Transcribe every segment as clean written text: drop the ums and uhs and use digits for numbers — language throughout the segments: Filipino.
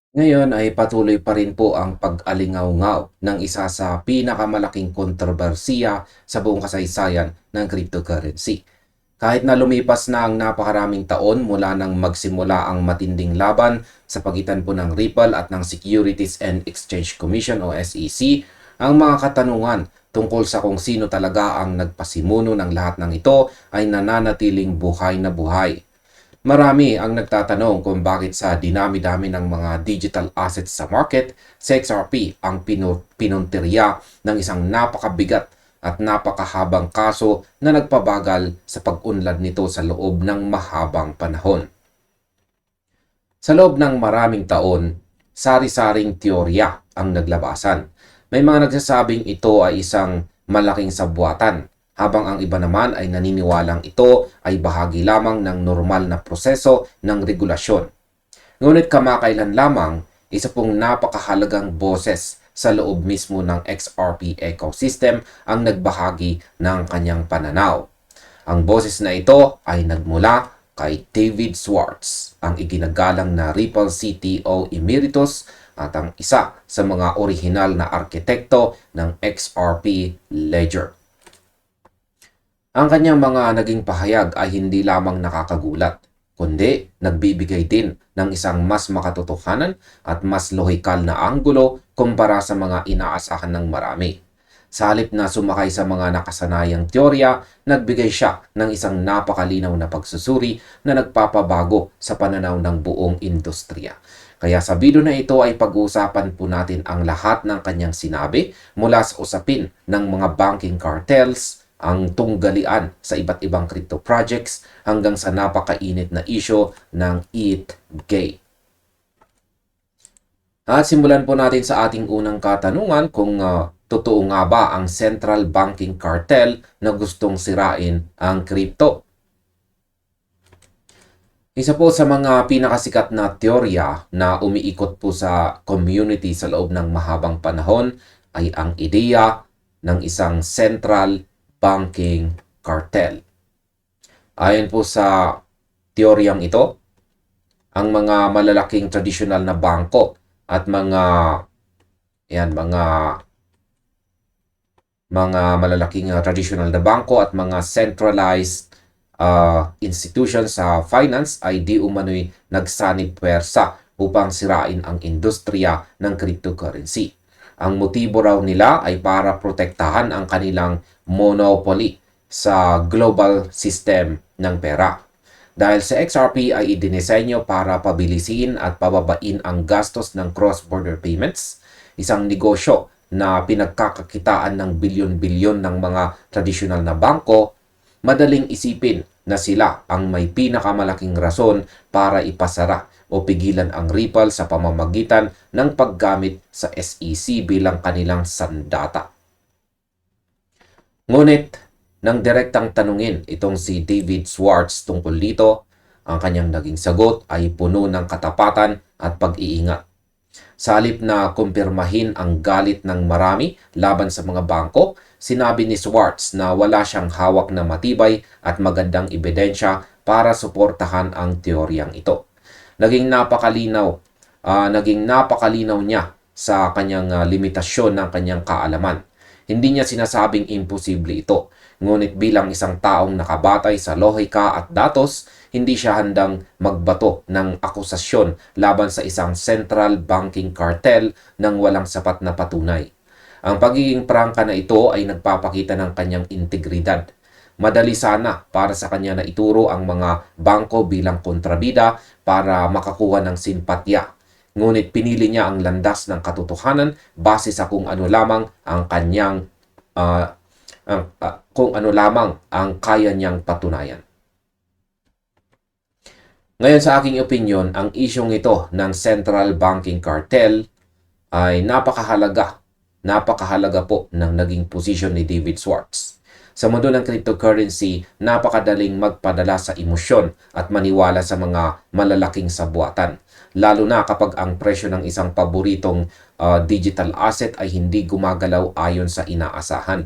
Ngayon ay patuloy pa rin po ang pag-alingaw-ngaw ng isa sa pinakamalaking kontrobersiya sa buong kasaysayan ng cryptocurrency. Kahit na lumipas na ang napakaraming taon mula nang magsimula ang matinding laban sa pagitan po ng Ripple at ng Securities and Exchange Commission o SEC, ang mga katanungan tungkol sa kung sino talaga ang nagpasimuno ng lahat ng ito ay nananatiling buhay na buhay. Marami ang nagtatanong kung bakit sa dinami-dami ng mga digital assets sa market, si XRP ang pinuntirya ng isang napakabigat at napakahabang kaso na nagpabagal sa pag-unlad nito sa loob ng mahabang panahon. Sa loob ng maraming taon, sari-saring teorya ang naglabasan. May mga nagsasabing ito ay isang malaking sabwatan, habang ang iba naman ay naniniwalang ito ay bahagi lamang ng normal na proseso ng regulasyon. Ngunit kamakailan lamang, isa pong napakahalagang boses sa loob mismo ng XRP ecosystem ang nagbahagi ng kanyang pananaw. Ang boses na ito ay nagmula kay David Schwartz, ang iginagalang na Ripple CTO Emeritus at ang isa sa mga orihinal na arkitekto ng XRP Ledger. Ang kanyang mga naging pahayag ay hindi lamang nakakagulat, kundi nagbibigay din ng isang mas makatotohanan at mas lohikal na anggulo kumpara sa mga inaasahan ng marami. Sa halip na sumakay sa mga nakasanayang teorya, nagbigay siya ng isang napakalinaw na pagsusuri na nagpapabago sa pananaw ng buong industriya. Kaya sa video na ito ay pag-uusapan po natin ang lahat ng kanyang sinabi mula sa usapin ng mga banking cartels, ang tunggalian sa iba't ibang crypto projects hanggang sa napakainit na isyo ng ETH-Gate. At simulan po natin sa ating unang katanungan kung totoo nga ba ang central banking cartel na gustong sirain ang crypto. Isa po sa mga pinakasikat na teorya na umiikot po sa community sa loob ng mahabang panahon ay ang ideya ng isang central banking cartel. Ayon po sa teoryang ito, ang mga malalaking traditional na bangko at mga malalaking traditional na bangko at mga centralized institutions sa finance ay di umano'y nagsanib puwersa upang sirain ang industriya ng cryptocurrency. Ang motibo raw nila ay para protektahan ang kanilang monopoly sa global system ng pera. Dahil sa XRP ay idinisenyo para pabilisin at pababain ang gastos ng cross-border payments, isang negosyo na pinagkakakitaan ng bilyon-bilyon ng mga tradisyonal na bangko, madaling isipin na sila ang may pinakamalaking rason para ipasara o pigilan ang Ripple sa pamamagitan ng paggamit sa SEC bilang kanilang sandata. Ngunit, nang direktang tanungin itong si David Schwartz tungkol dito, ang kanyang naging sagot ay puno ng katapatan at pag-iingat. Sa halip na kumpirmahin ang galit ng marami laban sa mga bangko, sinabi ni Schwartz na wala siyang hawak na matibay at magandang ebidensya para suportahan ang teoryang ito. Naging napakalinaw niya sa kanyang limitasyon ng kanyang kaalaman. Hindi niya sinasabing imposible ito, ngunit bilang isang taong nakabatay sa lohika at datos, hindi siya handang magbato ng akusasyon laban sa isang central banking cartel nang walang sapat na patunay. Ang pagiging prangka na ito ay nagpapakita ng kanyang integridad. Madali sana para sa kanya na ituro ang mga bangko bilang kontrabida para makakuha ng simpatya. Ngunit pinili niya ang landas ng katotohanan base sa kung ano lamang ang kaya niyang patunayan. Ngayon sa aking opinyon, ang isyong ito ng central banking cartel ay napakahalaga po ng naging posisyon ni David Schwartz. Sa mundo ng cryptocurrency, napakadaling magpadala sa emosyon at maniwala sa mga malalaking sabwatan. Lalo na kapag ang presyo ng isang paboritong digital asset ay hindi gumagalaw ayon sa inaasahan.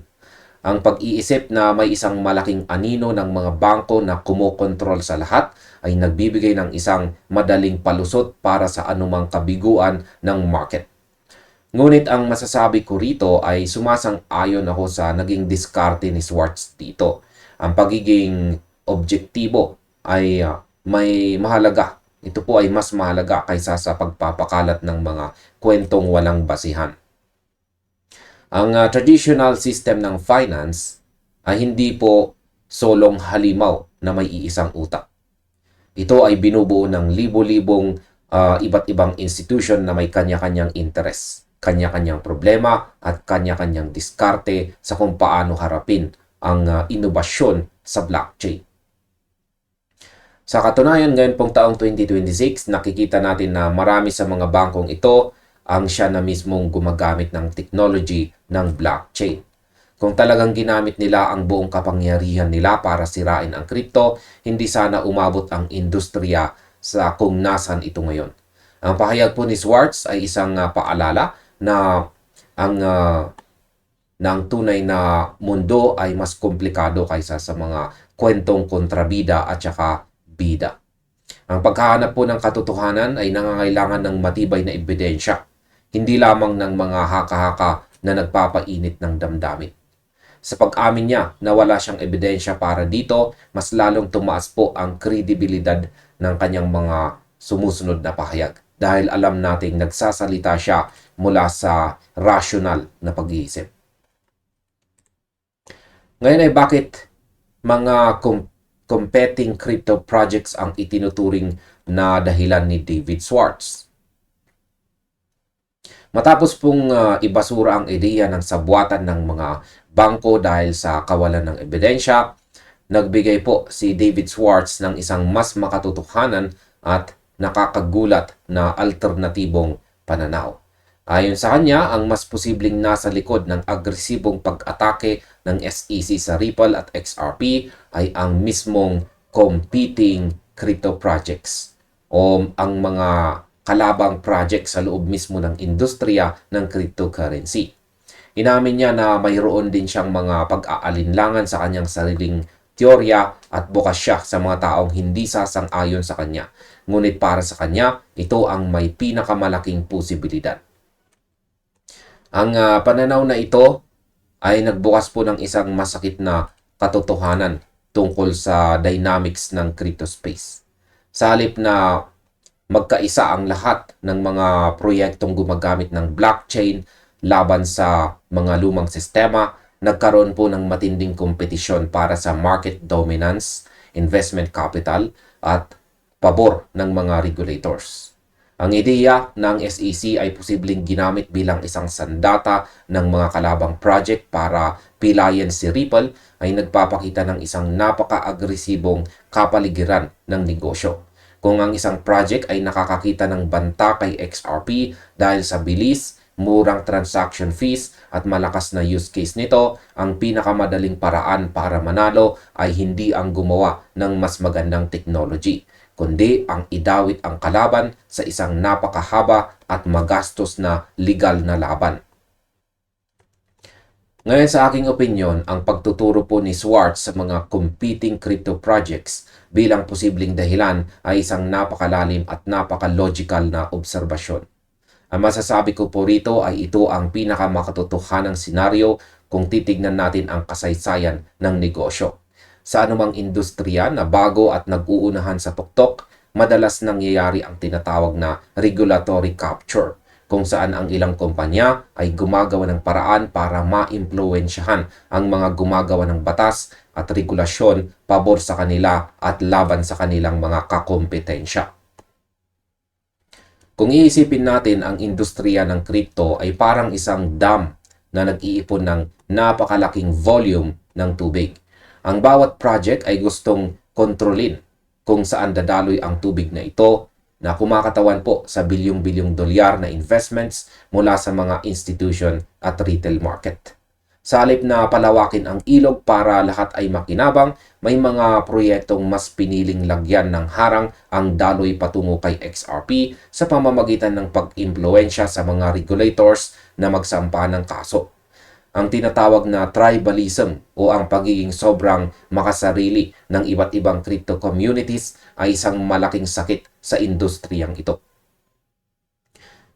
Ang pag-iisip na may isang malaking anino ng mga bangko na kumokontrol sa lahat ay nagbibigay ng isang madaling palusot para sa anumang kabiguan ng market. Ngunit ang masasabi ko rito ay sumasang-ayon ako sa naging diskarte ni Schwartz dito. Ang pagiging objektibo ay may mahalaga. Ito po ay mas mahalaga kaysa sa pagpapakalat ng mga kwentong walang basihan. Ang traditional system ng finance ay hindi po solong halimaw na may iisang utak. Ito ay binubuo ng libo-libong iba't ibang institution na may kanya-kanyang interes, kanya-kanyang problema at kanya-kanyang diskarte sa kung paano harapin ang inobasyon sa blockchain. Sa katunayan, ngayon pong taong 2026, nakikita natin na marami sa mga bangkong ito ang siya na mismong gumagamit ng technology ng blockchain. Kung talagang ginamit nila ang buong kapangyarihan nila para sirain ang crypto, hindi sana umabot ang industriya sa kung nasan ito ngayon. Ang pahayag po ni Schwartz ay isang paalala na ang tunay na mundo ay mas komplikado kaysa sa mga kwentong kontrabida at saka bida. Ang paghahanap po ng katotohanan ay nangangailangan ng matibay na ebidensya, hindi lamang ng mga haka-haka na nagpapainit ng damdamin. Sa pag-amin niya na wala siyang ebidensya para dito, mas lalong tumaas po ang kredibilidad ng kanyang mga sumusunod na pahayag dahil alam nating nagsasalita siya mula sa rational na pag-iisip. Ngayon ay bakit mga competing crypto projects ang itinuturing na dahilan ni David Schwartz? Matapos pong ibasura ang ideya ng sabwatan ng mga bangko dahil sa kawalan ng ebidensya, nagbigay po si David Schwartz ng isang mas makatotohanan at nakakagulat na alternatibong pananaw. Ayon sa kanya, ang mas posibleng nasa likod ng agresibong pag-atake ng SEC sa Ripple at XRP ay ang mismong competing crypto projects o ang mga kalabang project sa loob mismo ng industriya ng cryptocurrency. Inamin niya na mayroon din siyang mga pag-aalinlangan sa kanyang sariling teorya at bukas siya sa mga taong hindi sasang-ayon sa kanya. Ngunit para sa kanya, ito ang may pinakamalaking posibilidad. Ang pananaw na ito ay nagbukas po ng isang masakit na katotohanan tungkol sa dynamics ng crypto space. Sa halip na magkaisa ang lahat ng mga proyektong gumagamit ng blockchain laban sa mga lumang sistema, nagkaroon po ng matinding kompetisyon para sa market dominance, investment capital, at pabor ng mga regulators. Ang ideya ng SEC ay posibleng ginamit bilang isang sandata ng mga kalabang project para pilayan si Ripple ay nagpapakita ng isang napaka-agresibong kapaligiran ng negosyo. Kung ang isang project ay nakakakita ng banta kay XRP dahil sa bilis, murang transaction fees at malakas na use case nito, ang pinakamadaling paraan para manalo ay hindi ang gumawa ng mas magandang technology, kundi ang idawit ang kalaban sa isang napakahaba at magastos na legal na laban. Ngayon sa aking opinyon, ang pagtuturo po ni Schwartz sa mga competing crypto projects bilang posibleng dahilan ay isang napakalalim at napaka-logical na obserbasyon. Ang masasabi ko po rito ay ito ang pinakamakatotohanang senaryo kung titignan natin ang kasaysayan ng negosyo. Sa anumang industriya na bago at nag-uunahan sa tuktok, madalas nangyayari ang tinatawag na regulatory capture, kung saan ang ilang kumpanya ay gumagawa ng paraan para ma-impluwensyahan ang mga gumagawa ng batas at regulasyon pabor sa kanila at laban sa kanilang mga kakompetensya. Kung iisipin natin ang industriya ng crypto ay parang isang dam na nag-iipon ng napakalaking volume ng tubig. Ang bawat project ay gustong kontrolin kung saan dadaloy ang tubig na ito na kumakatawan po sa bilyong-bilyong dolyar na investments mula sa mga institution at retail market. Sa halip na palawakin ang ilog para lahat ay makinabang, may mga proyektong mas piniling lagyan ng harang ang daloy patungo kay XRP sa pamamagitan ng pag-impluwensya sa mga regulators na magsampa ng kaso. ang tinatawag na tribalism o ang pagiging sobrang makasarili ng iba't ibang crypto communities ay isang malaking sakit sa industriyang ito.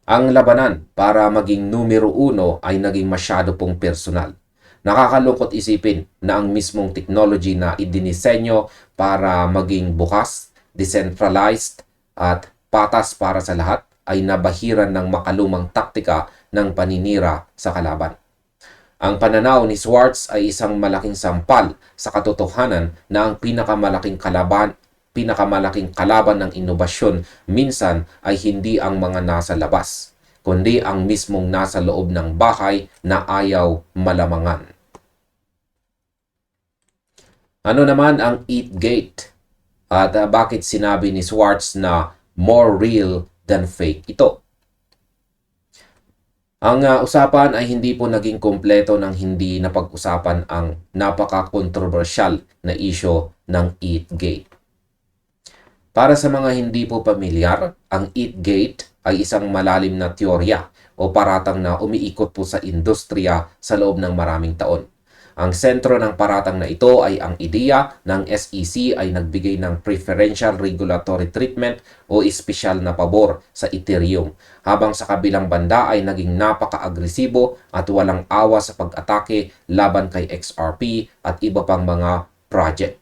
Ang labanan para maging numero uno ay naging masyado pong personal. Nakakalungkot isipin na ang mismong technology na idinisenyo para maging bukas, decentralized at patas para sa lahat ay nabahiran ng makalumang taktika ng paninira sa kalaban. Ang pananaw ni Schwartz ay isang malaking sampal sa katotohanan na ang pinakamalaking kalaban ng inobasyon minsan ay hindi ang mga nasa labas, kundi ang mismong nasa loob ng bahay na ayaw malamangan. Ano naman ang ETHgate? At bakit sinabi ni Schwartz na more real than fake ito? Ang usapan ay hindi po naging kumpleto nang hindi napag-usapan ang napaka-controversial na isyo ng ETHgate. Para sa mga hindi po pamilyar, ang ETHgate ay isang malalim na teorya o paratang na umiikot po sa industriya sa loob ng maraming taon. Ang sentro ng paratang na ito ay ang ideya ng SEC ay nagbigay ng preferential regulatory treatment o espesyal na pabor sa Ethereum, habang sa kabilang banda ay naging napaka-agresibo at walang awa sa pag-atake laban kay XRP at iba pang mga project.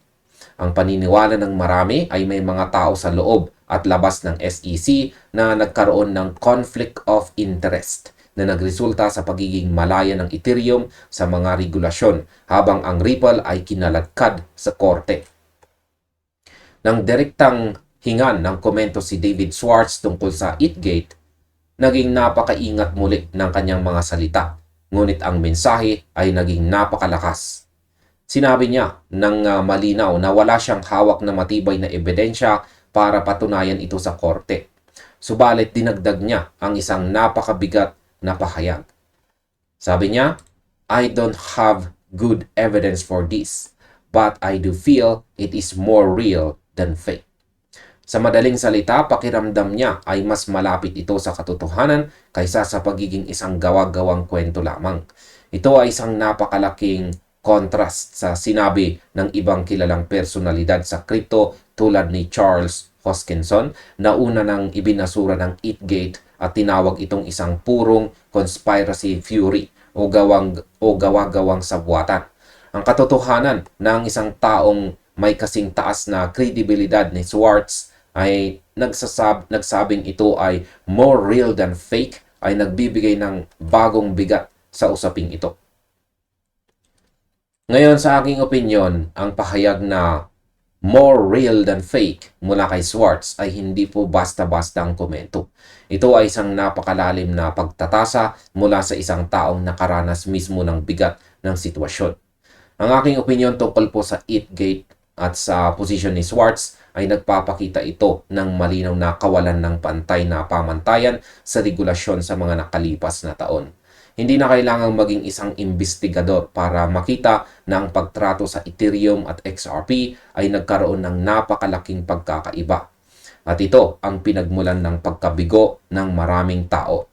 Ang paniniwala ng marami ay may mga tao sa loob at labas ng SEC na nagkaroon ng conflict of interest na nagresulta sa pagiging malaya ng Ethereum sa mga regulasyon, habang ang Ripple ay kinaladkad sa korte. Nang direktang hingan ng komento si David Schwartz tungkol sa ETHgate, naging napakaingat muli ng kanyang mga salita, ngunit ang mensahe ay naging napakalakas. Sinabi niya ng malinaw na wala siyang hawak na matibay na ebidensya para patunayan ito sa korte. Subalit dinagdag niya ang isang napakabigat na pahayag. Sabi niya, I don't have good evidence for this, but I do feel it is more real than fake. Sa madaling salita, pakiramdam niya ay mas malapit ito sa katotohanan kaysa sa pagiging isang gawa-gawang kwento lamang. Ito ay isang napakalaking contrast sa sinabi ng ibang kilalang personalidad sa crypto tulad ni Charles Hoskinson na una nang ibinasura ng ETHgate at tinawag itong isang purong conspiracy theory o gawa-gawang sabwatan. Ang katotohanan ng isang taong may kasing taas na kredibilidad ni Schwartz ay nagsabing ito ay more real than fake ay nagbibigay ng bagong bigat sa usaping ito. Ngayon, sa aking opinyon, ang pahayag na more real than fake mula kay Schwartz ay hindi po basta-basta ang komento. Ito ay isang napakalalim na pagtatasa mula sa isang taong nakaranas mismo ng bigat ng sitwasyon. Ang aking opinyon tungkol po sa ETHgate at sa posisyon ni Schwartz ay nagpapakita ito ng malinaw na kawalan ng pantay na pamantayan sa regulasyon sa mga nakalipas na taon. Hindi na kailangang maging isang investigador para makita na ang pagtrato sa Ethereum at XRP ay nagkaroon ng napakalaking pagkakaiba. At ito ang pinagmulan ng pagkabigo ng maraming tao.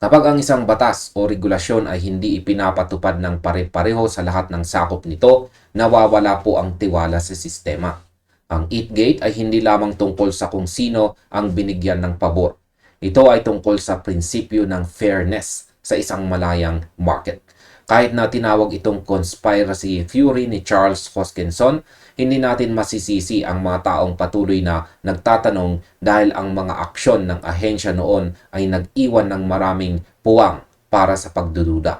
Kapag ang isang batas o regulasyon ay hindi ipinapatupad ng pare-pareho sa lahat ng sakop nito, nawawala po ang tiwala sa sistema. Ang ETHgate ay hindi lamang tungkol sa kung sino ang binigyan ng pabor. Ito ay tungkol sa prinsipyo ng fairness sa isang malayang market. Kahit na tinawag itong conspiracy theory ni Charles Hoskinson, hindi natin masisisi ang mga taong patuloy na nagtatanong dahil ang mga aksyon ng ahensya noon ay nag-iwan ng maraming puwang para sa pagdududa.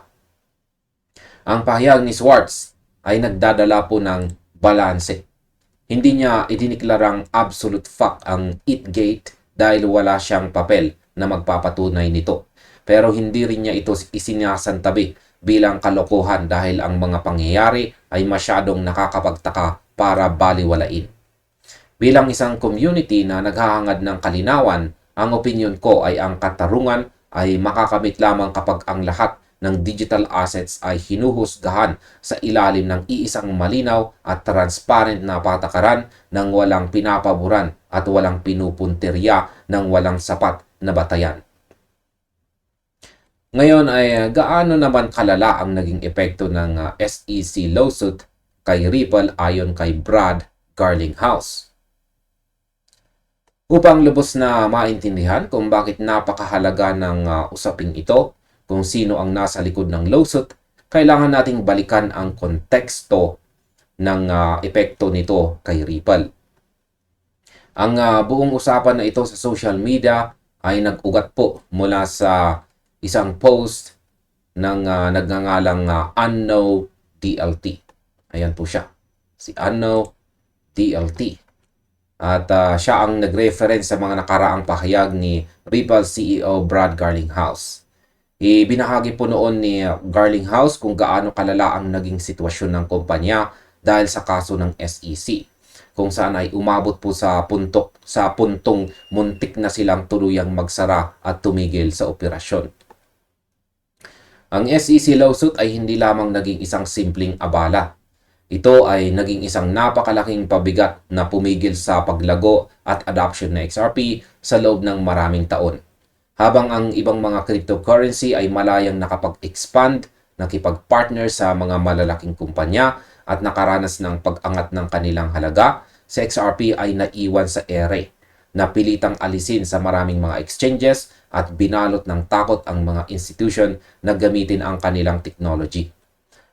Ang pahayag ni Schwartz ay nagdadala po ng balanse. Hindi niya idiniklarang absolute fact ang ETHgate dahil wala siyang papel na magpapatunay nito. Pero hindi rin niya ito isinasantabi bilang kalokohan dahil ang mga pangyayari ay masyadong nakakapagtaka para baliwalain. Bilang isang community na naghahangad ng kalinawan, ang opinyon ko ay ang katarungan ay makakamit lamang kapag ang lahat ng digital assets ay hinuhusgahan sa ilalim ng iisang malinaw at transparent na patakaran ng walang pinapaboran at walang pinupunteriya ng walang sapat na batayan. Ngayon ay gaano naman kalala ang naging epekto ng SEC lawsuit kay Ripple ayon kay Brad Garlinghouse. Upang lubos na maintindihan kung bakit napakahalaga ng usaping ito, kung sino ang nasa likod ng lawsuit, kailangan nating balikan ang konteksto ng epekto nito kay Ripple. Ang buong usapan na ito sa social media ay nag-ugat po mula sa isang post ng nagngangalang Anno DLT. Ayan po siya, si Anno DLT. At siya ang nag-reference sa mga nakaraang pahayag ni Ripple CEO Brad Garlinghouse. Ibinahagi po noon ni Garlinghouse kung gaano kalala ang naging sitwasyon ng kumpanya dahil sa kaso ng SEC, kung saan ay umabot po sa puntong muntik na silang tuluyang magsara at tumigil sa operasyon. Ang SEC lawsuit ay hindi lamang naging isang simpleng abala. Ito ay naging isang napakalaking pabigat na pumigil sa paglago at adoption ng XRP sa loob ng maraming taon. Habang ang ibang mga cryptocurrency ay malayang nakapag-expand, nakipag-partner sa mga malalaking kumpanya at nakaranas ng pag-angat ng kanilang halaga, sa XRP ay naiwan sa ere, napilitang alisin sa maraming mga exchanges at binalot ng takot ang mga institution na gamitin ang kanilang technology.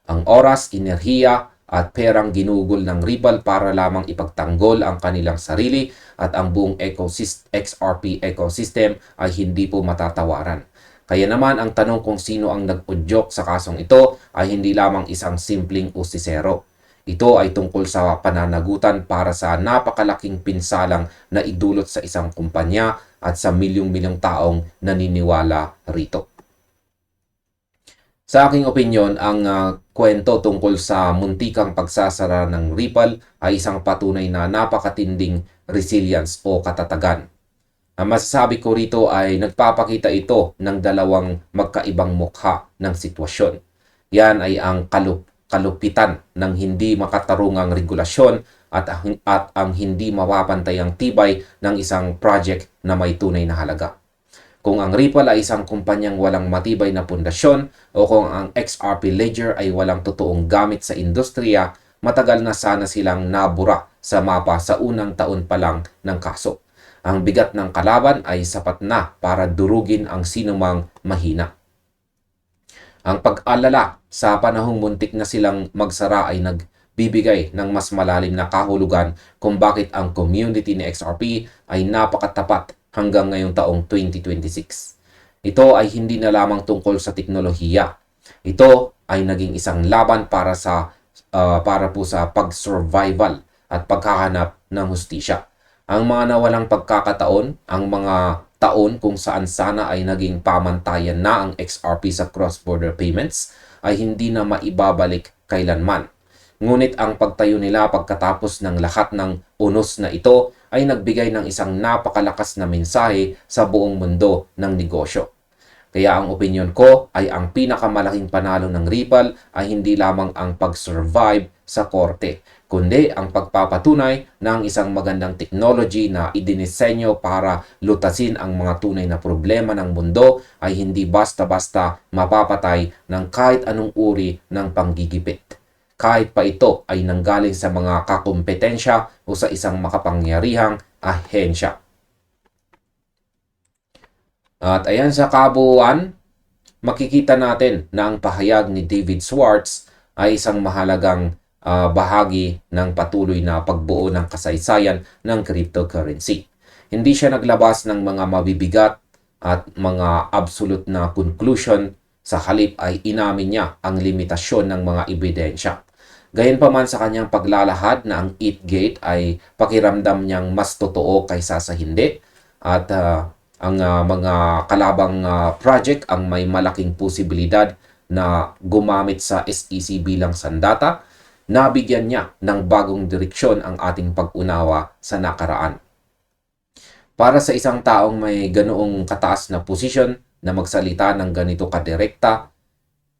Ang oras, enerhiya at perang ginugol ng Ripple para lamang ipagtanggol ang kanilang sarili at ang buong XRP ecosystem ay hindi po matatawaran. Kaya naman ang tanong kung sino ang nag-udyok sa kasong ito ay hindi lamang isang simpleng usisero. Ito ay tungkol sa pananagutan para sa napakalaking pinsalang na idulot sa isang kumpanya at sa milyong-milyong taong naniniwala rito. Sa aking opinyon, ang kwento tungkol sa muntikang pagsasara ng Ripple ay isang patunay na napakatinding resilience o katatagan. Ang masasabi ko rito ay nagpapakita ito ng dalawang magkaibang mukha ng sitwasyon. Yan ay ang kalupitan ng hindi makatarungang regulasyon at ang hindi mapapantayang tibay ng isang project na may tunay na halaga. Kung ang Ripple ay isang kumpanyang walang matibay na pundasyon o kung ang XRP Ledger ay walang totoong gamit sa industriya, matagal na sana silang nabura sa mapa sa unang taon pa lang ng kaso. Ang bigat ng kalaban ay sapat na para durugin ang sinumang mahina. Ang pag-alala sa panahong muntik na silang magsara ay nagbibigay ng mas malalim na kahulugan kung bakit ang community ni XRP ay napakatapat hanggang ngayong taong 2026. Ito ay hindi na lamang tungkol sa teknolohiya. Ito ay naging isang laban para po sa pag-survival at paghahanap ng hustisya. Ang mga nawalang pagkakataon, ang mga taon kung saan sana ay naging pamantayan na ang XRP sa cross-border payments ay hindi na maibabalik kailanman. Ngunit ang pagtayo nila pagkatapos ng lahat ng unos na ito ay nagbigay ng isang napakalakas na mensahe sa buong mundo ng negosyo. Kaya ang opinyon ko ay ang pinakamalaking panalo ng Ripple ay hindi lamang ang pag-survive sa korte, kundi ang pagpapatunay ng isang magandang technology na idinisenyo para lutasin ang mga tunay na problema ng mundo ay hindi basta-basta mapapatay ng kahit anong uri ng panggigipit, kahit pa ito ay nanggaling sa mga kakompetensya o sa isang makapangyarihang ahensya. At ayan, sa kabuuan, makikita natin na ang pahayag ni David Schwartz ay isang mahalagang bahagi ng patuloy na pagbuo ng kasaysayan ng cryptocurrency. Hindi siya naglabas ng mga mabibigat at mga absolute na conclusion, sa halip ay inamin niya ang limitasyon ng mga ebidensya. Gayunpaman sa kanyang paglalahad na ang ETH-gate ay pakiramdam niyang mas totoo kaysa sa hindi at ang mga kalabang project ang may malaking posibilidad na gumamit sa SEC bilang sandata, nabigyan niya ng bagong direksyon ang ating pag-unawa sa nakaraan. Para sa isang taong may ganoong kataas na posisyon na magsalita ng ganito kadirekta,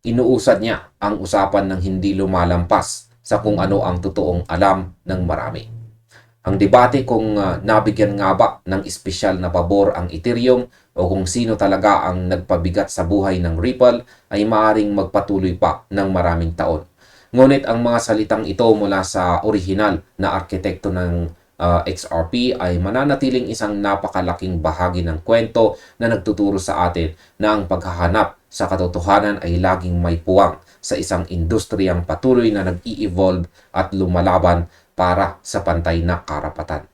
inuusad niya ang usapan ng hindi lumalampas sa kung ano ang totoong alam ng marami. Ang debate kung nabigyan nga ba ng espesyal na pabor ang Ethereum o kung sino talaga ang nagpabigat sa buhay ng Ripple ay maaaring magpatuloy pa ng maraming taon. Ngunit ang mga salitang ito mula sa orihinal na arkitekto ng XRP ay mananatiling isang napakalaking bahagi ng kwento na nagtuturo sa atin na ang paghahanap sa katotohanan ay laging may puwang sa isang industriyang patuloy na nag-i-evolve at lumalaban para sa pantay na karapatan.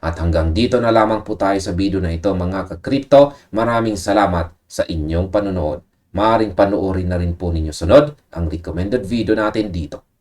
At hanggang dito na lamang po tayo sa video na ito mga ka-crypto. Maraming salamat sa inyong panonood. Maaaring panoorin na rin po ninyo sunod ang recommended video natin dito.